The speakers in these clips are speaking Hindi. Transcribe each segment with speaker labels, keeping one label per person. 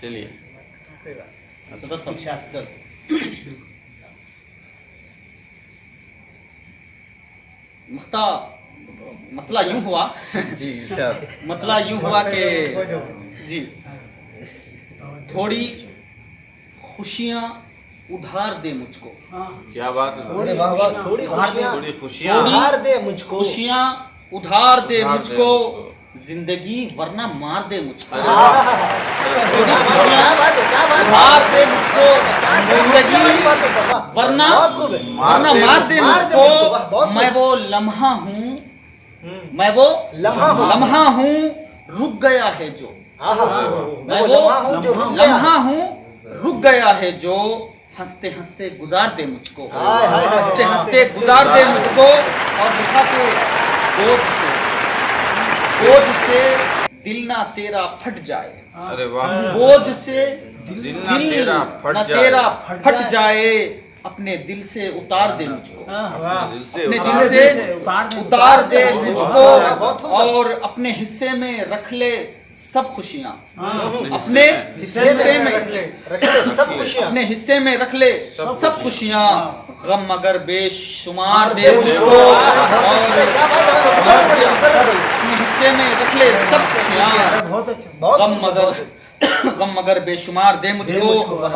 Speaker 1: चलिए मतला यूं हुआ
Speaker 2: जी सर,
Speaker 1: मतला यूं हुआ कि जी थोड़ी खुशियाँ उधार दे मुझको।
Speaker 3: क्या बात है।
Speaker 2: थोड़ी वाह वाह, थोड़ी खुशियाँ
Speaker 3: थोड़ी खुशियाँ
Speaker 2: उधार दे मुझको,
Speaker 1: खुशियाँ उधार दे
Speaker 3: उधार दे
Speaker 1: मुझको,
Speaker 3: मुझको।
Speaker 1: जिंदगी वरना मार दे मुझको।
Speaker 3: अरे वाह,
Speaker 1: थोड़ी
Speaker 2: क्या
Speaker 1: खुशियाँ
Speaker 2: बात है, क्या बात है,
Speaker 1: उधार दे मुझको, जिंदगी
Speaker 2: बात है, वाह,
Speaker 1: वरना
Speaker 2: बहुत खूब है।
Speaker 1: वरना मार दे
Speaker 2: वाह,
Speaker 1: मुझको।
Speaker 2: बहुत
Speaker 1: मैं वो लम्हा हूँ, मैं वो
Speaker 2: लम्हा
Speaker 1: हूँ रुक गया है जो।
Speaker 2: मैं वो लम्हा हूँ जो रुक गया।
Speaker 1: लम्हा हूँ रुक गया है जो, हंसते हंसते गुजार दे मुझको,
Speaker 2: हाय, हाय, हाय,
Speaker 1: हंसते
Speaker 2: हाय,
Speaker 1: हंसते गुजार दे मुझको। और लिखा के बोझ से दिल ना तेरा फट जाए,
Speaker 3: अरे वाह,
Speaker 1: बोझ से
Speaker 3: दिल ना तेरा फट जाए।
Speaker 1: तेरा फट जाए, अपने दिल से उतार दे मुझको, अपने दिल से उतार दे मुझको। और अपने हिस्से में रख ले सब खुशियाँ, अपने हिस्से में
Speaker 2: सब खुशियाँ,
Speaker 1: अपने हिस्से में रख ले सब खुशियाँ। गम मगर बेशुमार दे मुझको, और अपने हिस्से में रख ले सब खुशियाँ। गम मगर बेशुमार दे मुझको।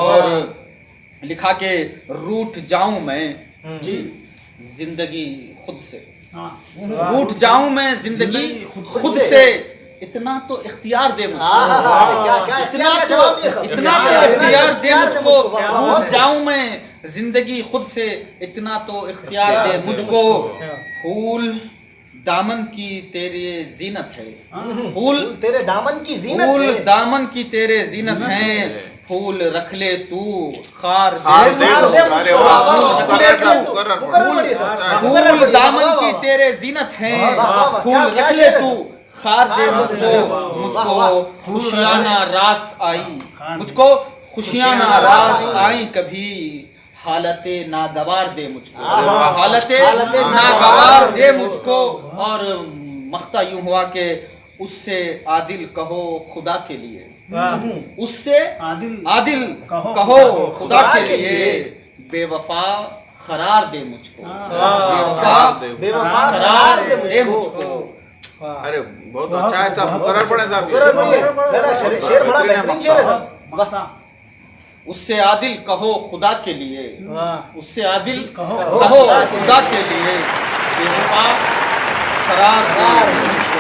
Speaker 1: और लिखा के रूठ जाऊं मैं
Speaker 2: जी
Speaker 1: जिंदगी खुद से, रूठ जाऊं मैं जिंदगी खुद से, इतना तो इख्तियार दे मुझको, इतना तो इख्तियार दे मुझको। रूठ जाऊं मैं जिंदगी खुद से, इतना तो इख्तियार दे मुझको। फूल दामन की तेरे जीनत है, फूल
Speaker 2: तेरे दामन की जीनत
Speaker 1: फूल
Speaker 2: है।
Speaker 1: दामन की तेरे जीनत है, फूल रख ले तू खार दे
Speaker 3: हार दे
Speaker 1: मुझको।
Speaker 3: मुझको। अरे वाह,
Speaker 1: फूल दामन की तेरे जीनत है, फूल रख ले तू खार दे मुझको। मुझको खुशियाँ ना रास आई, मुझको खुशियाँ ना रास आई कभी, हालते नागवार दे मुझको, हालते नागवार दे मुझको। और मख्ता यूं हुआ कि उससे आदिल कहो खुदा के लिए, उससे आदिल कहो खुदा के लिए, बेवफा करार दे मुझको, बेवफा करार दे मुझको।
Speaker 3: अरे बहुत अच्छा है साहब, मुकर्रर पढ़े साहब ये।
Speaker 2: शेर बड़ा बेहतरीन शेर है साहब।
Speaker 1: उससे आदिल कहो खुदा के लिए, उससे आदिल कहो खुदा के लिए, बेवफा करार दे मुझको।